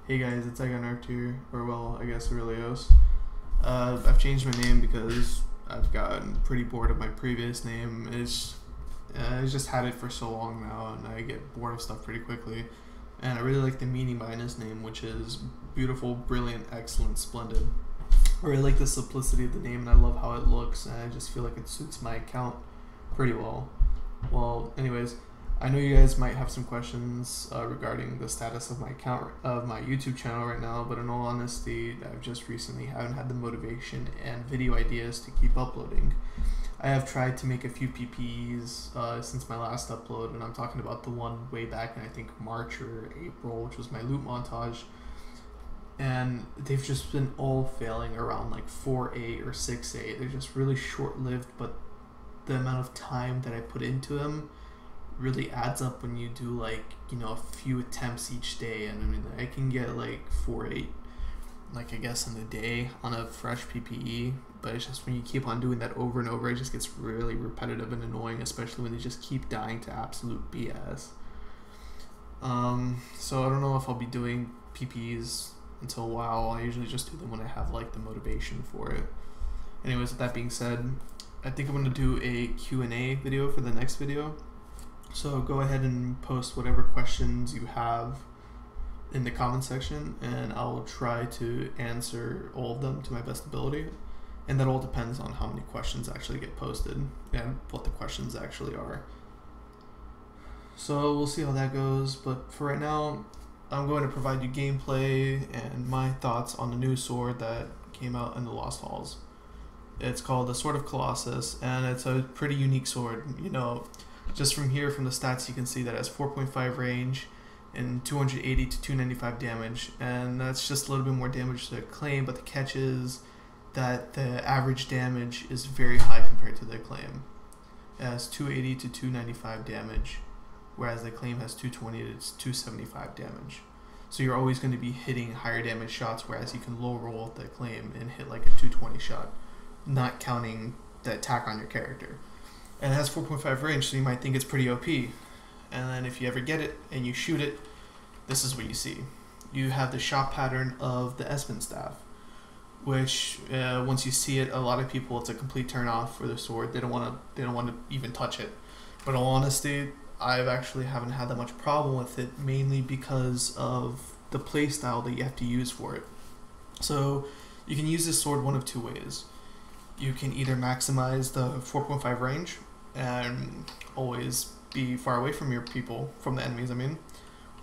Hey guys, it's Rotmg here, or well, I guess Aurelios. I've changed my name because I've gotten pretty bored of my previous name. I just had it for so long now, and I get bored of stuff pretty quickly. And I really like the meaning behind his name, which is beautiful, brilliant, excellent, splendid. I really like the simplicity of the name, and I love how it looks, and I just feel like it suits my account pretty well. Well, anyways, I know you guys might have some questions regarding the status of my account, of my YouTube channel right now, but in all honesty, I've just recently haven't had the motivation and video ideas to keep uploading. I have tried to make a few PPEs since my last upload, and I'm talking about the one way back in I think March or April, which was my loot montage, and they've just been all failing around like 4.8 or 6.8. They're just really short-lived, but the amount of time that I put into them really adds up when you do like, you know, a few attempts each day. And I mean, I can get like 4.8 like I guess in a day on a fresh PPE, but it's just when you keep on doing that over and over, it just gets really repetitive and annoying, especially when they just keep dying to absolute BS. So I don't know if I'll be doing PPEs until a while. I usually just do them when I have like the motivation for it. Anyways, with that being said, I think I'm going to do a Q&A video for the next video. So go ahead and post whatever questions you have in the comment section, and I'll try to answer all of them to my best ability. And that all depends on how many questions actually get posted and what the questions actually are. So we'll see how that goes, but for right now, I'm going to provide you gameplay and my thoughts on the new sword that came out in the Lost Halls. It's called the Sword of Colossus, and it's a pretty unique sword. You know, just from here, from the stats, you can see that it has 4.5 range and 280 to 295 damage, and that's just a little bit more damage to the claim, but the catch is that the average damage is very high compared to the claim. It has 280 to 295 damage, whereas the claim has 220 to 275 damage. So you're always going to be hitting higher damage shots, whereas you can low roll the claim and hit like a 220 shot, not counting the attack on your character. And it has 4.5 range, so you might think it's pretty OP. And then if you ever get it and you shoot it, this is what you see. You have the shot pattern of the Espen staff, which once you see it, a lot of people, it's a complete turn off for the sword. They don't want to even touch it. But in all honesty, I actually haven't had that much problem with it, mainly because of the playstyle that you have to use for it. So you can use this sword one of two ways. You can either maximize the 4.5 range and always be far away from your people, from the enemies I mean,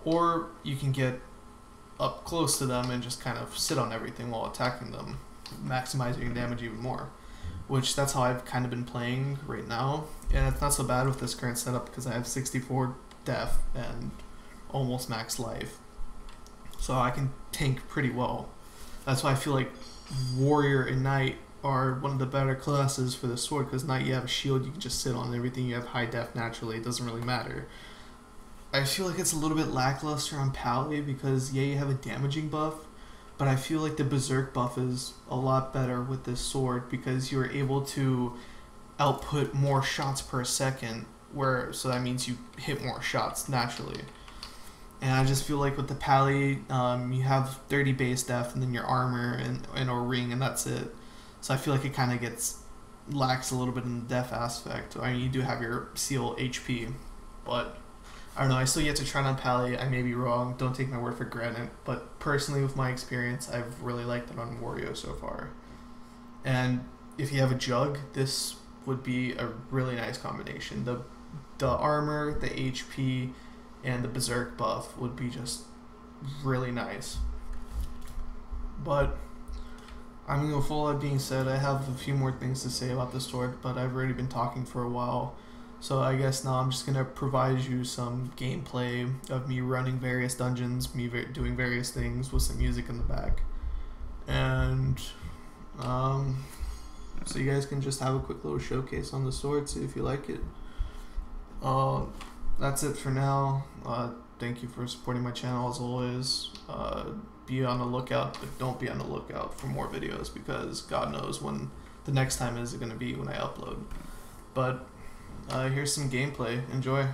or you can get up close to them and just kind of sit on everything while attacking them, maximizing your damage even more, which that's how I've kind of been playing right now. And it's not so bad with this current setup because I have 64 def and almost max life, so I can tank pretty well. That's why I feel like warrior and knight are one of the better classes for the sword, because knight, you have a shield, you can just sit on and everything, you have high def naturally, it doesn't really matter. I feel like it's a little bit lackluster on Pally because yeah, you have a damaging buff, but I feel like the berserk buff is a lot better with this sword because you're able to output more shots per second, so that means you hit more shots naturally. And I just feel like with the Pally, you have 30 base def and then your armor and a ring, and that's it. So I feel like it kind of lacks a little bit in the def aspect. I mean, you do have your seal HP, but I don't know, I still yet to try it on Pally. I may be wrong, don't take my word for granted, but personally with my experience, I've really liked it on Wario so far. And if you have a jug, this would be a really nice combination. The armor, the HP, and the berserk buff would be just really nice. But I mean, with all that being said, I have a few more things to say about this sword, but I've already been talking for a while, so I guess now I'm just going to provide you some gameplay of me running various dungeons, me doing various things with some music in the back. And so you guys can just have a quick little showcase on the sword, see if you like it. That's it for now. Thank you for supporting my channel as always. Be on the lookout, but don't be on the lookout for more videos because God knows when the next time is going to be when I upload. But here's some gameplay. Enjoy.